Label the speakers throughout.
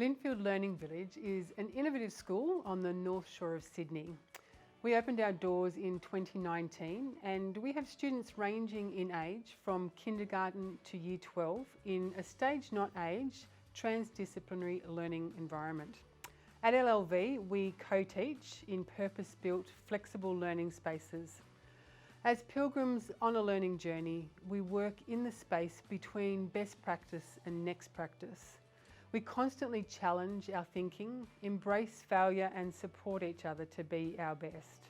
Speaker 1: Linfield Learning Village is an innovative school on the North Shore of Sydney. We opened our doors in 2019 and we have students ranging in age from kindergarten to year 12 in a stage not age, transdisciplinary learning environment. At LLV, we co-teach in purpose-built flexible learning spaces. As pilgrims on a learning journey, we work in the space between best practice and next practice. We constantly challenge our thinking, embrace failure and support each other to be our best.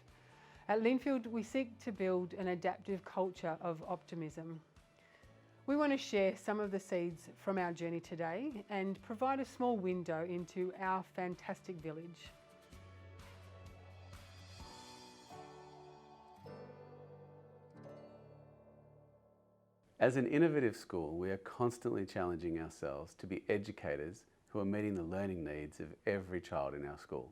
Speaker 1: At Linfield, we seek to build an adaptive culture of optimism. We want to share some of the seeds from our journey today and provide a small window into our fantastic village.
Speaker 2: As an innovative school, we are constantly challenging ourselves to be educators who are meeting the learning needs of every child in our school.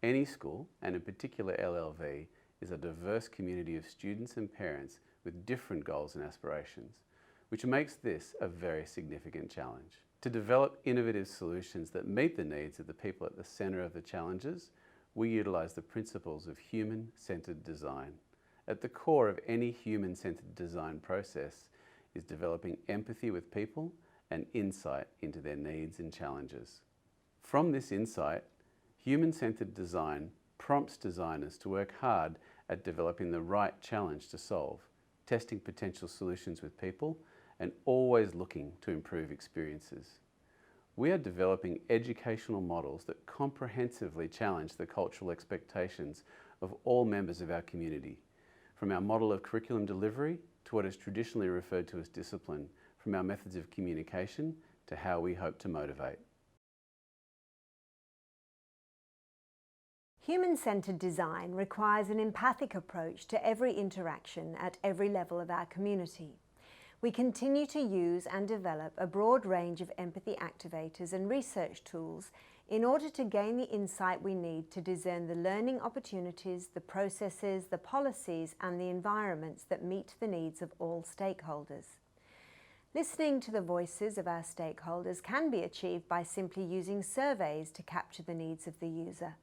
Speaker 2: Any school, and in particular LLV, is a diverse community of students and parents with different goals and aspirations, which makes this a very significant challenge. To develop innovative solutions that meet the needs of the people at the centre of the challenges, we utilise the principles of human-centered design. At the core of any human-centered design process is developing empathy with people and insight into their needs and challenges. From this insight, human-centered design prompts designers to work hard at developing the right challenge to solve, testing potential solutions with people, and always looking to improve experiences. We are developing educational models that comprehensively challenge the cultural expectations of all members of our community, from our model of curriculum delivery to what is traditionally referred to as discipline, from our methods of communication to how we hope to motivate.
Speaker 3: Human-centered design requires an empathic approach to every interaction at every level of our community. We continue to use and develop a broad range of empathy activators and research tools in order to gain the insight we need to discern the learning opportunities, the processes, the policies and the environments that meet the needs of all stakeholders. Listening to the voices of our stakeholders can be achieved by simply using surveys to capture the needs of the user.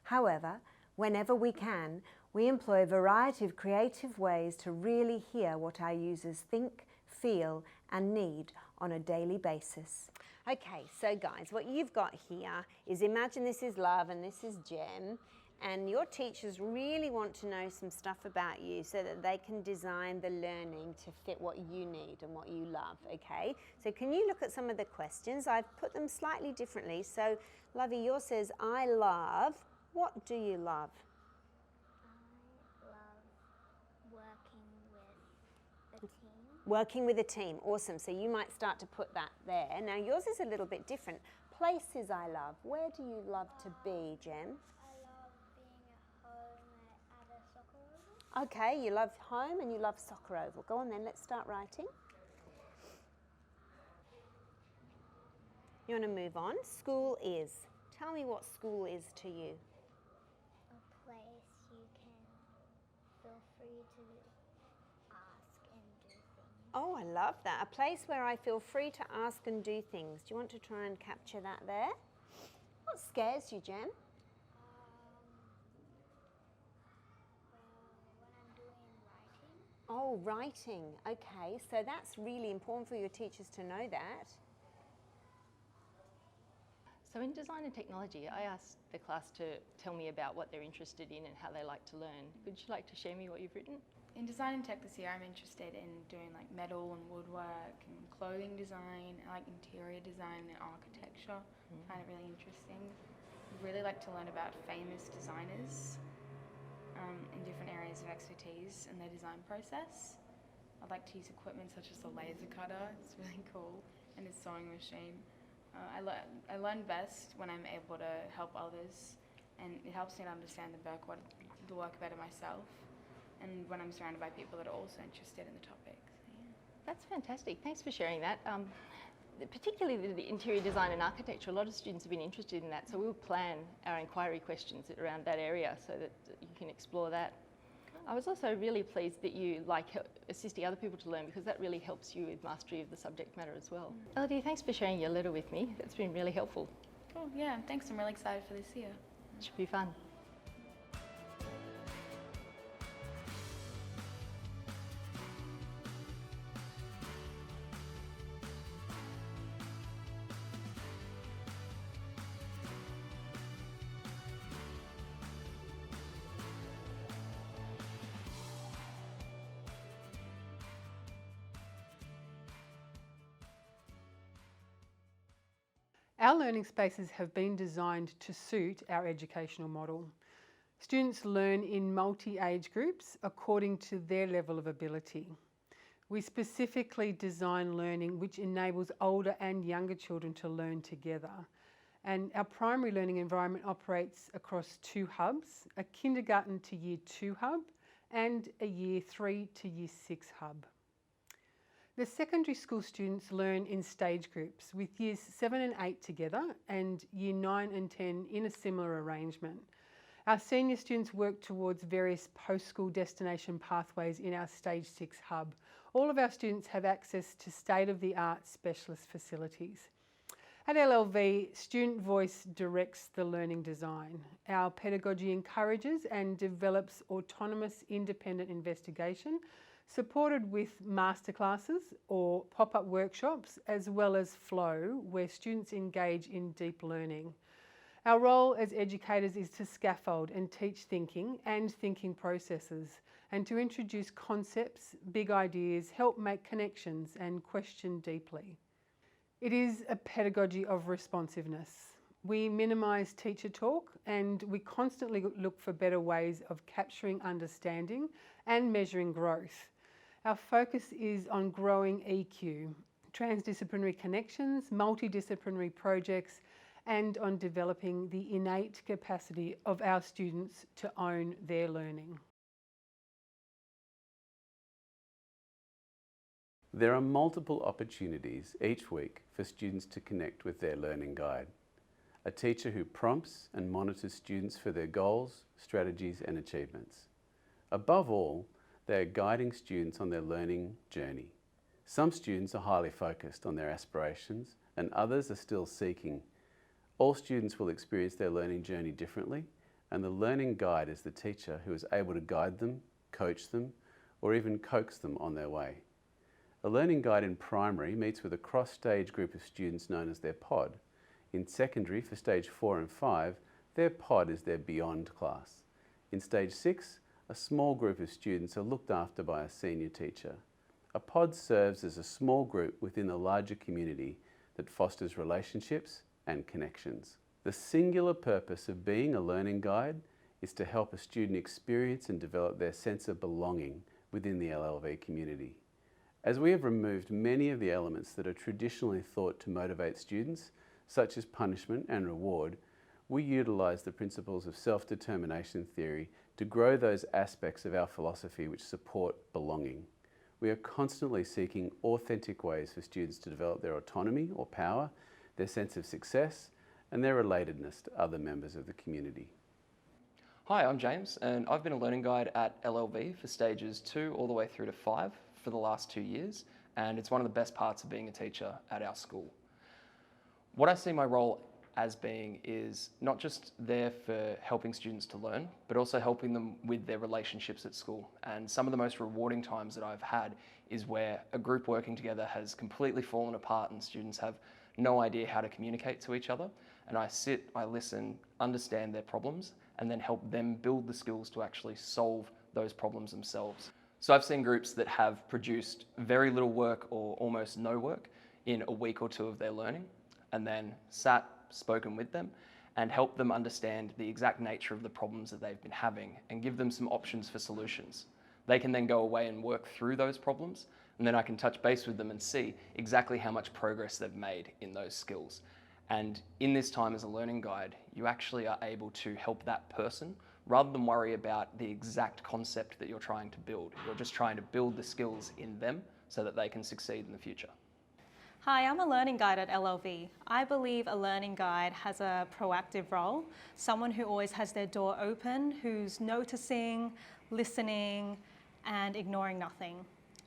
Speaker 3: However, whenever we can, we employ a variety of creative ways to really hear what our users think, feel and need on a daily basis. Okay, so guys, what you've got here is, imagine this is Love and this is Jem, and your teachers really want to know some stuff about you so that they can design the learning to fit what you need and what you love, okay? So can you look at some of the questions? I've put them slightly differently. So Lovey, yours says, I love. What do you love?
Speaker 4: I love working with a team.
Speaker 3: Working with a team, awesome. So you might start to put that there. Now yours is a little bit different. Places I love. Where do you love to be, Jem?
Speaker 4: I love being at home at a soccer oval.
Speaker 3: Okay, you love home and you love soccer oval. Go on then, let's start writing. You want to move on? School is. Tell me what school is to you.
Speaker 4: A place you can feel free to ask and do things.
Speaker 3: Oh, I love that. A place where I feel free to ask and do things. Do you want to try and capture that there? What scares you, Jem?
Speaker 4: When I'm doing writing.
Speaker 3: Oh, writing. Okay, so that's really important for your teachers to know that.
Speaker 5: So in design and technology, I asked the class to tell me about what they're interested in and how they like to learn. Would you like to share me what you've written?
Speaker 6: In design and tech this year, I'm interested in doing like metal and woodwork and clothing design. I like interior design and architecture. I find it really interesting. I'd really like to learn about famous designers in different areas of expertise in their design process. I'd like to use equipment such as the laser cutter. It's really cool, and a sewing machine. I learn best when I'm able to help others, and it helps me to understand the work better myself, and when I'm surrounded by people that are also interested in the topic. So, yeah.
Speaker 5: That's fantastic. Thanks for sharing that. Particularly the interior design and architecture, a lot of students have been interested in that, so we'll plan our inquiry questions around that area so that you can explore that. I was also really pleased that you like assisting other people to learn, because that really helps you with mastery of the subject matter as well. Elodie, thanks for sharing your letter with me. That's been really helpful.
Speaker 6: Cool, yeah, thanks. I'm really excited for this year.
Speaker 5: Should be fun.
Speaker 1: Our learning spaces have been designed to suit our educational model. Students learn in multi-age groups according to their level of ability. We specifically design learning which enables older and younger children to learn together. And our primary learning environment operates across 2 hubs, a kindergarten to year 2 hub and a year 3 to year 6 hub. The secondary school students learn in stage groups with years 7 and 8 together and year 9 and 10 in a similar arrangement. Our senior students work towards various post-school destination pathways in our stage 6 hub. All of our students have access to state-of-the-art specialist facilities. At LLV, student voice directs the learning design. Our pedagogy encourages and develops autonomous independent investigation, supported with masterclasses or pop-up workshops, as well as flow, where students engage in deep learning. Our role as educators is to scaffold and teach thinking and thinking processes, and to introduce concepts, big ideas, help make connections and question deeply. It is a pedagogy of responsiveness. We minimise teacher talk and we constantly look for better ways of capturing understanding and measuring growth. Our focus is on growing EQ, transdisciplinary connections, multidisciplinary projects, and on developing the innate capacity of our students to own their learning.
Speaker 2: There are multiple opportunities each week for students to connect with their learning guide. A teacher who prompts and monitors students for their goals, strategies and achievements. Above all, they are guiding students on their learning journey. Some students are highly focused on their aspirations and others are still seeking. All students will experience their learning journey differently, and the learning guide is the teacher who is able to guide them, coach them, or even coax them on their way. A learning guide in primary meets with a cross-stage group of students known as their pod. In secondary, for stage 4 and 5, their pod is their beyond class. In stage 6, a small group of students are looked after by a senior teacher. A pod serves as a small group within a larger community that fosters relationships and connections. The singular purpose of being a learning guide is to help a student experience and develop their sense of belonging within the LLV community. As we have removed many of the elements that are traditionally thought to motivate students, such as punishment and reward, we utilise the principles of self-determination theory to grow those aspects of our philosophy which support belonging. We are constantly seeking authentic ways for students to develop their autonomy or power, their sense of success, and their relatedness to other members of the community.
Speaker 7: Hi, I'm James, and I've been a learning guide at LLV for stages 2 all the way through to 5 for the last 2 years, and it's one of the best parts of being a teacher at our school. What I see my role as being is not just there for helping students to learn, but also helping them with their relationships at school. And some of the most rewarding times that I've had is where a group working together has completely fallen apart and students have no idea how to communicate to each other. And I sit, I listen, understand their problems, and then help them build the skills to actually solve those problems themselves. So I've seen groups that have produced very little work or almost no work in a week or 2 of their learning, and then spoken with them and help them understand the exact nature of the problems that they've been having and give them some options for solutions. They can then go away and work through those problems, and then I can touch base with them and see exactly how much progress they've made in those skills. And in this time as a learning guide, you actually are able to help that person rather than worry about the exact concept that you're trying to build. You're just trying to build the skills in them so that they can succeed in the future.
Speaker 8: Hi, I'm a learning guide at LLV. I believe a learning guide has a proactive role, someone who always has their door open, who's noticing, listening, and ignoring nothing.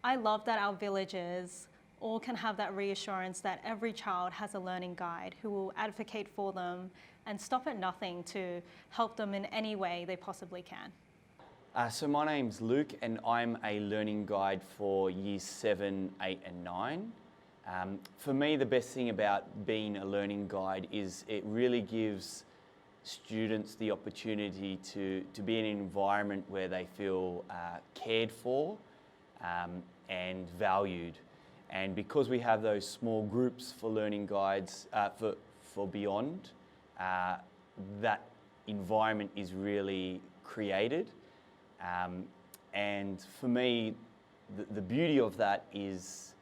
Speaker 8: I love that our villagers all can have that reassurance that every child has a learning guide who will advocate for them and stop at nothing to help them in any way they possibly can.
Speaker 9: So my name's Luke and I'm a learning guide for years 7, 8 and 9. For me, the best thing about being a learning guide is it really gives students the opportunity to be in an environment where they feel cared for and valued. And because we have those small groups for learning guides for Beyond, that environment is really created. And for me, the beauty of that is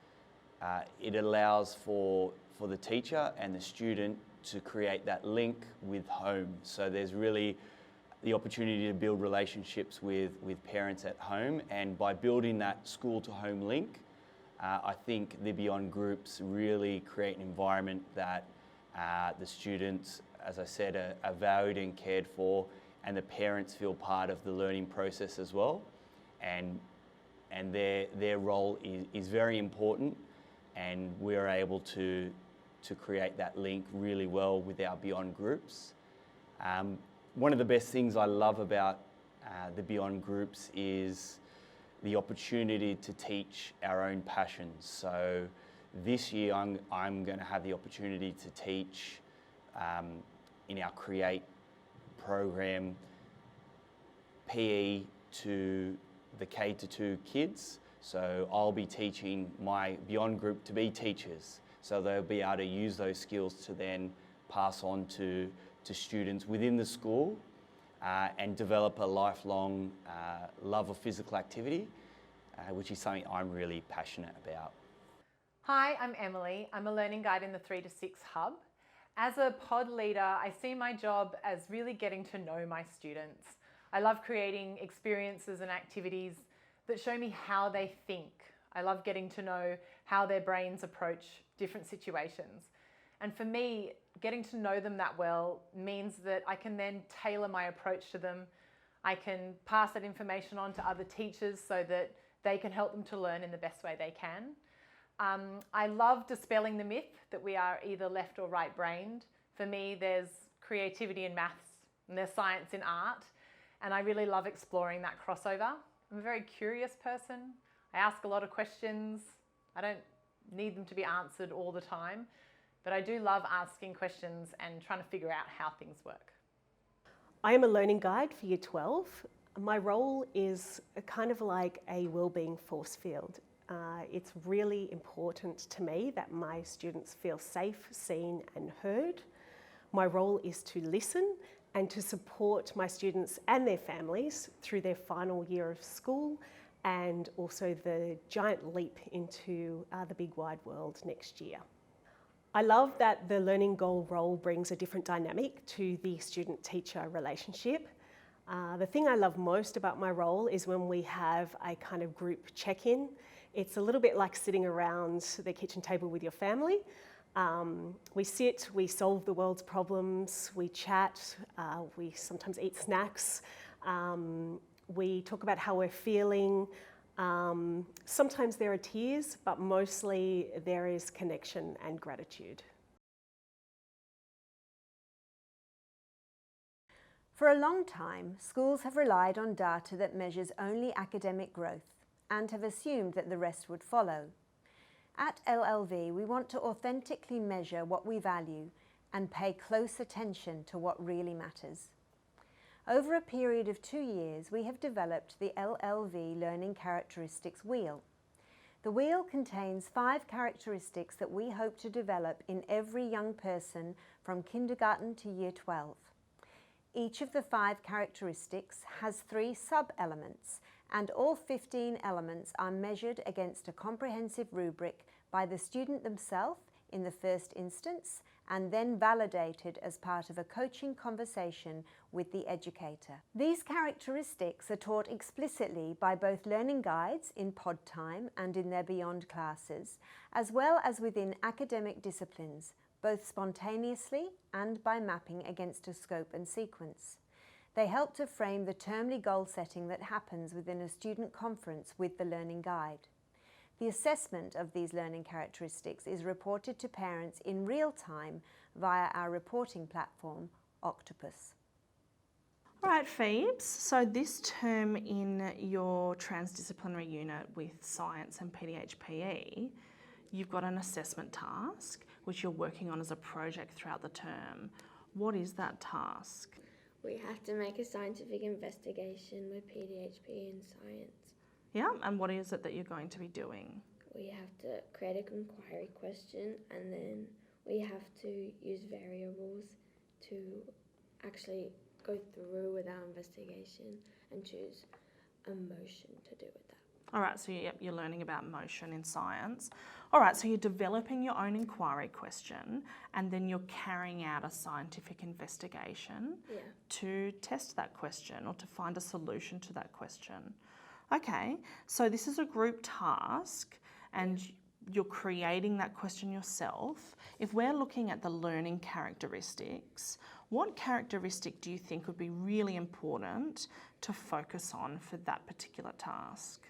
Speaker 9: it allows for the teacher and the student to create that link with home. So there's really the opportunity to build relationships with parents at home, and by building that school to home link, I think the Beyond groups really create an environment that the students, as I said, are valued and cared for, and the parents feel part of the learning process as well. And their role is very important, and we're able to create that link really well with our Beyond groups. One of the best things I love about the Beyond groups is the opportunity to teach our own passions. So this year I'm going to have the opportunity to teach in our Create program PE to the K-2 kids. So I'll be teaching my Beyond group to be teachers. So they'll be able to use those skills to then pass on to students within the school and develop a lifelong love of physical activity, which is something I'm really passionate about.
Speaker 10: Hi, I'm Emily. I'm a learning guide in the 3 to 6 hub. As a pod leader, I see my job as really getting to know my students. I love creating experiences and activities that show me how they think. I love getting to know how their brains approach different situations. And for me, getting to know them that well means that I can then tailor my approach to them. I can pass that information on to other teachers so that they can help them to learn in the best way they can. I love dispelling the myth that we are either left or right-brained. For me, there's creativity in maths and there's science in art, and I really love exploring that crossover. I'm a very curious person. I ask a lot of questions. I don't need them to be answered all the time, but I do love asking questions and trying to figure out how things work.
Speaker 11: I am a learning guide for Year 12. My role is kind of like a wellbeing force field. It's really important to me that my students feel safe, seen and heard. My role is to listen and to support my students and their families through their final year of school, and also the giant leap into the big wide world next year. I love that the learning goal role brings a different dynamic to the student-teacher relationship. The thing I love most about my role is when we have a kind of group check-in. It's a little bit like sitting around the kitchen table with your family. We sit, we solve the world's problems, we chat, we sometimes eat snacks, we talk about how we're feeling. Sometimes there are tears, but mostly there is connection and gratitude.
Speaker 3: For a long time, schools have relied on data that measures only academic growth and have assumed that the rest would follow. At LLV, we want to authentically measure what we value and pay close attention to what really matters. Over a period of 2 years, we have developed the LLV Learning Characteristics Wheel. The wheel contains 5 characteristics that we hope to develop in every young person from kindergarten to Year 12. Each of the 5 characteristics has 3 sub-elements, and all 15 elements are measured against a comprehensive rubric by the student themselves in the first instance, and then validated as part of a coaching conversation with the educator. These characteristics are taught explicitly by both learning guides in pod time and in their Beyond classes, as well as within academic disciplines, both spontaneously and by mapping against a scope and sequence. They help to frame the termly goal setting that happens within a student conference with the learning guide. The assessment of these learning characteristics is reported to parents in real time via our reporting platform, Octopus.
Speaker 12: All right, Phoebes, so this term in your transdisciplinary unit with science and PDHPE, you've got an assessment task which you're working on as a project throughout the term. What is that task?
Speaker 13: We have to make a scientific investigation with PDHPE and science.
Speaker 12: Yeah, and what is it that you're going to be doing?
Speaker 13: We have to create an inquiry question, and then we have to use variables to actually go through with our investigation and choose a motion to do with that.
Speaker 12: All right, so you're learning about motion in science. All right, so you're developing your own inquiry question, and then you're carrying out a scientific investigation to test that question or to find a solution to that question. Okay, so this is a group task, and you're creating that question yourself. If we're looking at the learning characteristics, what characteristic do you think would be really important to focus on for that particular task?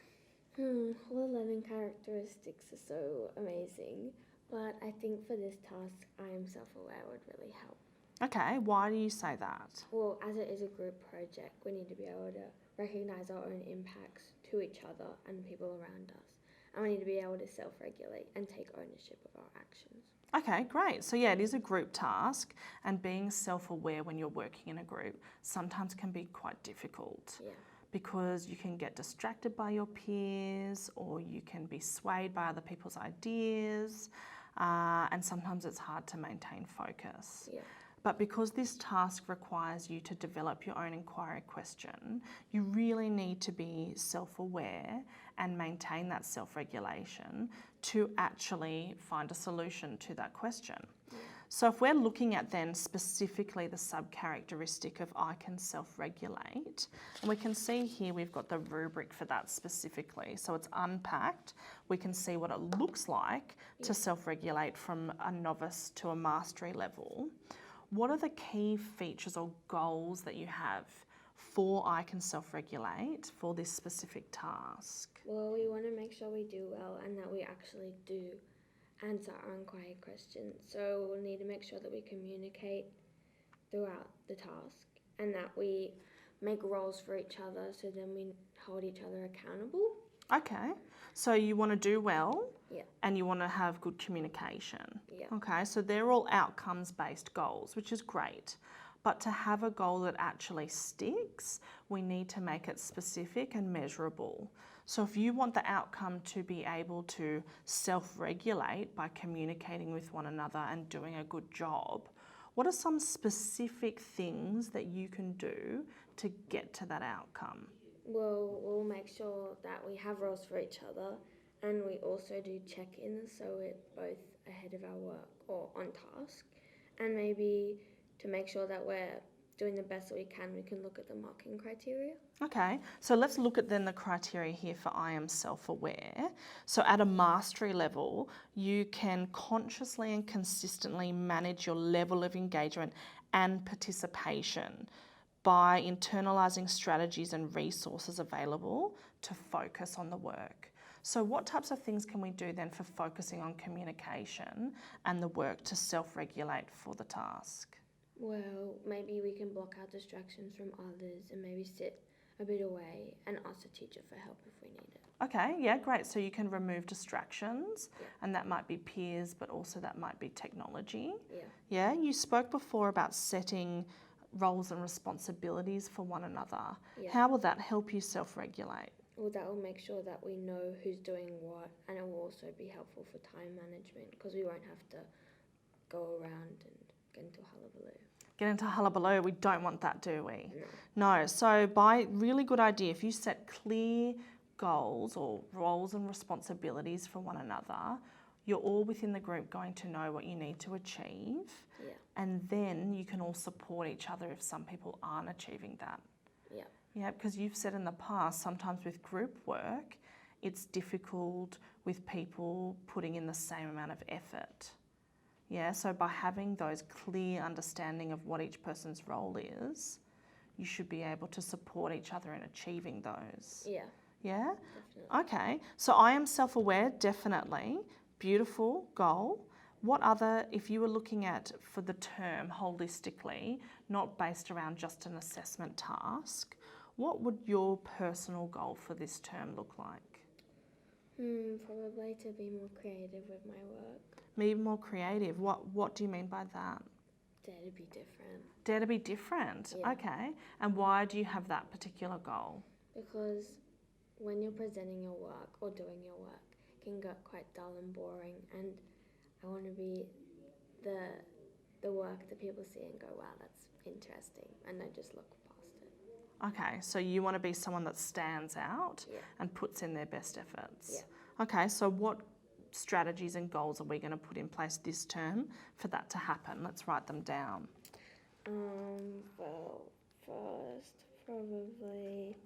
Speaker 13: All the learning characteristics are so amazing, but I think for this task, I am self-aware would really help.
Speaker 12: Okay, why do you say that?
Speaker 13: Well, as it is a group project, we need to be able to recognise our own impacts to each other and people around us. And we need to be able to self-regulate and take ownership of our actions.
Speaker 12: Okay, great. So yeah, it is a group task, and being self-aware when you're working in a group sometimes can be quite difficult.
Speaker 13: Yeah.
Speaker 12: Because you can get distracted by your peers, or you can be swayed by other people's ideas, and sometimes it's hard to maintain focus.
Speaker 13: Yeah.
Speaker 12: But because this task requires you to develop your own inquiry question, you really need to be self-aware and maintain that self-regulation to actually find a solution to that question.
Speaker 13: Yeah.
Speaker 12: So if we're looking at then specifically the sub-characteristic of I can self-regulate, and we can see here we've got the rubric for that specifically. So it's unpacked. We can see what it looks like to self-regulate from a novice to a mastery level. What are the key features or goals that you have for I can self-regulate for this specific task?
Speaker 13: Well, we want to make sure we do well and that we actually do answer our inquiry questions. So we'll need to make sure that we communicate throughout the task and that we make roles for each other, so then we hold each other accountable.
Speaker 12: Okay, so you want to do well,
Speaker 13: Yeah.
Speaker 12: and you want to have good communication.
Speaker 13: Yeah.
Speaker 12: Okay, so they're all outcomes-based goals, which is great. But to have a goal that actually sticks, we need to make it specific and measurable. So if you want the outcome to be able to self-regulate by communicating with one another and doing a good job, what are some specific things that you can do to get to that outcome?
Speaker 13: Well, we'll make sure that we have roles for each other, and we also do check-ins, so we're both ahead of our work or on task. And maybe to make sure that we're doing the best that we can look at the marking criteria.
Speaker 12: Okay, so let's look at then the criteria here for I am self-aware. So at a mastery level, you can consciously and consistently manage your level of engagement and participation by internalising strategies and resources available to focus on the work. So what types of things can we do then for focusing on communication and the work to self-regulate for the task?
Speaker 13: Well, maybe we can block out distractions from others and maybe sit a bit away and ask the teacher for help if we need it.
Speaker 12: Okay, yeah, great. So you can remove distractions, and that might be peers, but also that might be technology.
Speaker 13: Yeah.
Speaker 12: Yeah, you spoke before about setting roles and responsibilities for one another.
Speaker 13: Yeah.
Speaker 12: How will that help you self-regulate?
Speaker 13: Well, that will make sure that we know who's doing what, and it will also be helpful for time management because we won't have to go around and get into hullabaloo.
Speaker 12: Get into hullabaloo, we don't want that, do we?
Speaker 13: No.
Speaker 12: No, so really good idea, if you set clear goals or roles and responsibilities for one another, you're all within the group going to know what you need to achieve.
Speaker 13: Yeah.
Speaker 12: And then you can all support each other if some people aren't achieving that.
Speaker 13: Yeah.
Speaker 12: Yeah, because you've said in the past, sometimes with group work, it's difficult with people putting in the same amount of effort. Yeah, so by having those clear understanding of what each person's role is, you should be able to support each other in achieving those.
Speaker 13: Yeah.
Speaker 12: Yeah?
Speaker 13: Definitely.
Speaker 12: Okay, so I am self-aware, definitely. Beautiful goal. What other, if you were looking at for the term holistically, not based around just an assessment task, what would your personal goal for this term look like?
Speaker 13: Probably to be more creative with my work.
Speaker 12: Be more creative. What do you mean by that?
Speaker 13: Dare to be different.
Speaker 12: Dare to be different.
Speaker 13: Yeah.
Speaker 12: Okay. And why do you have that particular goal?
Speaker 13: Because when you're presenting your work or doing your work, it can get quite dull and boring, and I want to be the work that people see and go, wow, that's interesting, and I just look past it.
Speaker 12: Okay, so you want to be someone that stands out
Speaker 13: Yeah.
Speaker 12: and puts in their best efforts.
Speaker 13: Yeah.
Speaker 12: Okay, so what strategies and goals are we going to put in place this term for that to happen? Let's write them down.
Speaker 13: Well, first, probably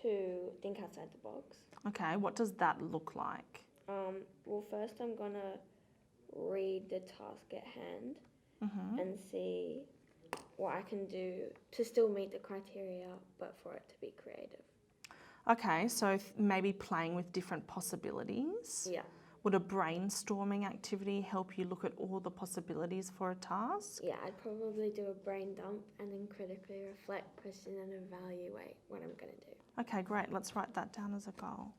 Speaker 13: to think outside the box.
Speaker 12: Okay, what does that look like?
Speaker 13: Well, first I'm gonna read the task at hand and see what I can do to still meet the criteria, but for it to be creative.
Speaker 12: Okay, so maybe playing with different possibilities.
Speaker 13: Yeah.
Speaker 12: Would a brainstorming activity help you look at all the possibilities for a task?
Speaker 13: Yeah, I'd probably do a brain dump and then critically reflect, question and evaluate what I'm gonna do.
Speaker 12: Okay, great. Let's write that down as a goal.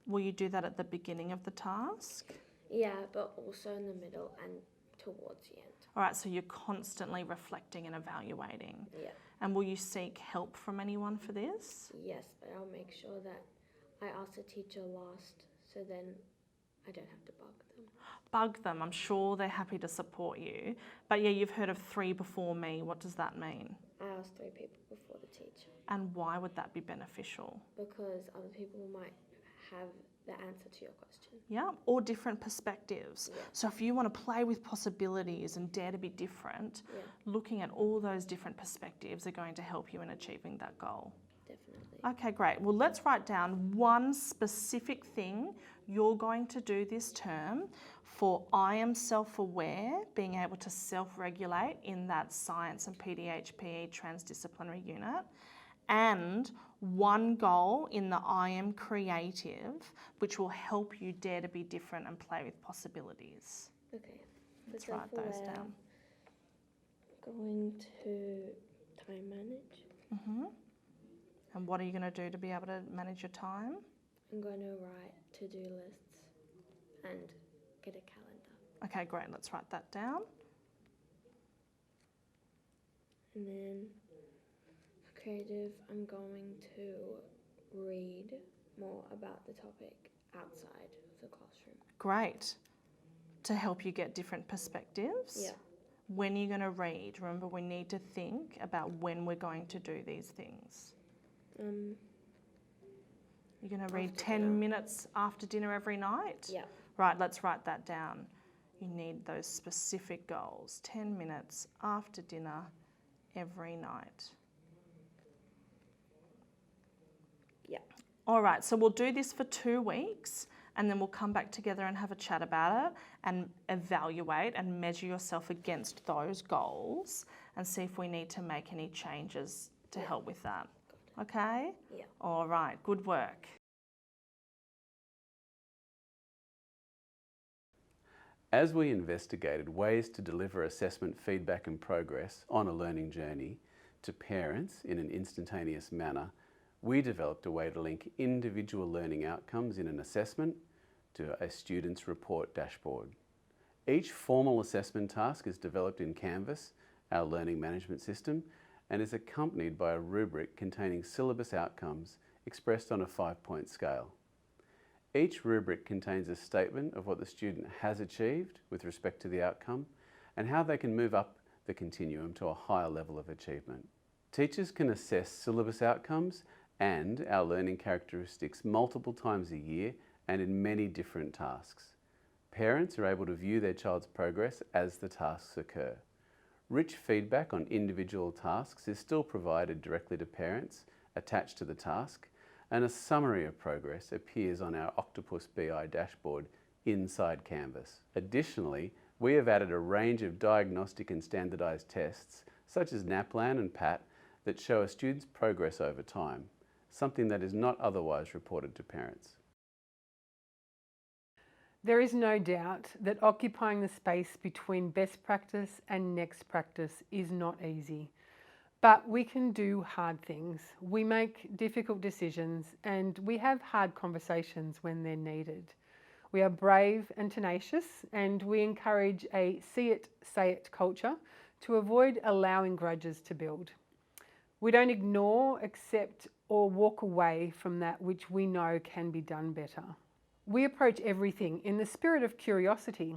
Speaker 12: Will you do that at the beginning of the task?
Speaker 13: Yeah, but also in the middle and towards the end.
Speaker 12: All right, so you're constantly reflecting and evaluating.
Speaker 13: Yeah.
Speaker 12: And will you seek help from anyone for this?
Speaker 13: Yes, but I'll make sure that I ask the teacher last, so then I don't have to bug them.
Speaker 12: Bug them. I'm sure they're happy to support you. But yeah, you've heard of 3 before me. What does that mean?
Speaker 13: I asked 3 people before the teacher.
Speaker 12: And why would that be beneficial?
Speaker 13: Because other people might have the answer to your question.
Speaker 12: Yeah, or different perspectives.
Speaker 13: Yeah.
Speaker 12: So if you want to play with possibilities and dare to be different, looking at all those different perspectives are going to help you in achieving that goal.
Speaker 13: Definitely.
Speaker 12: Okay, great. Well, let's write down one specific thing you're going to do this term for I am self-aware, being able to self-regulate in that science and PDHPE transdisciplinary unit, and one goal in the I am creative, which will help you dare to be different and play with possibilities.
Speaker 13: Okay.
Speaker 12: Let's write those down.
Speaker 13: Going to time manage.
Speaker 12: And what are you going to do to be able to manage your time?
Speaker 13: I'm going to write to-do lists and get a calendar.
Speaker 12: Okay, great. Let's write that down.
Speaker 13: And then for creative, I'm going to read more about the topic outside of the classroom.
Speaker 12: Great. To help you get different perspectives?
Speaker 13: Yeah.
Speaker 12: When are you going to read? Remember, we need to think about when we're going to do these things. You're going to read 10 minutes after dinner every night?
Speaker 13: Yeah.
Speaker 12: Right, let's write that down. You need those specific goals. 10 minutes after dinner every night.
Speaker 13: Yeah.
Speaker 12: All right, so we'll do this for 2 weeks and then we'll come back together and have a chat about it and evaluate and measure yourself against those goals and see if we need to make any changes to help with that. Okay?
Speaker 13: Yeah.
Speaker 12: All right, good work.
Speaker 2: As we investigated ways to deliver assessment feedback and progress on a learning journey to parents in an instantaneous manner, we developed a way to link individual learning outcomes in an assessment to a student's report dashboard. Each formal assessment task is developed in Canvas, our learning management system, and is accompanied by a rubric containing syllabus outcomes expressed on a 5-point scale. Each rubric contains a statement of what the student has achieved with respect to the outcome and how they can move up the continuum to a higher level of achievement. Teachers can assess syllabus outcomes and our learning characteristics multiple times a year and in many different tasks. Parents are able to view their child's progress as the tasks occur. Rich feedback on individual tasks is still provided directly to parents attached to the task, and a summary of progress appears on our Octopus BI dashboard inside Canvas. Additionally, we have added a range of diagnostic and standardised tests, such as NAPLAN and PAT, that show a student's progress over time. something that is not otherwise reported to parents.
Speaker 1: There is no doubt that occupying the space between best practice and next practice is not easy. But we can do hard things. We make difficult decisions and we have hard conversations when they're needed. We are brave and tenacious, and we encourage a see it, say it culture to avoid allowing grudges to build. We don't ignore, accept, or walk away from that which we know can be done better. We approach everything in the spirit of curiosity.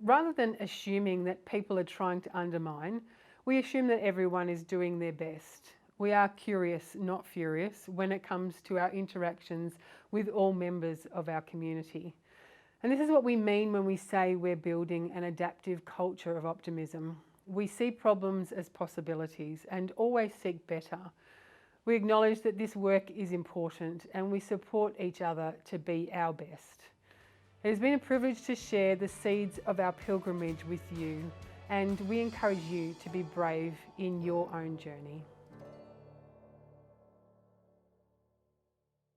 Speaker 1: Rather than assuming that people are trying to undermine, we assume that everyone is doing their best. We are curious, not furious, when it comes to our interactions with all members of our community. And this is what we mean when we say we're building an adaptive culture of optimism. We see problems as possibilities and always seek better. We acknowledge that this work is important and we support each other to be our best. It has been a privilege to share the seeds of our pilgrimage with you, and we encourage you to be brave in your own journey.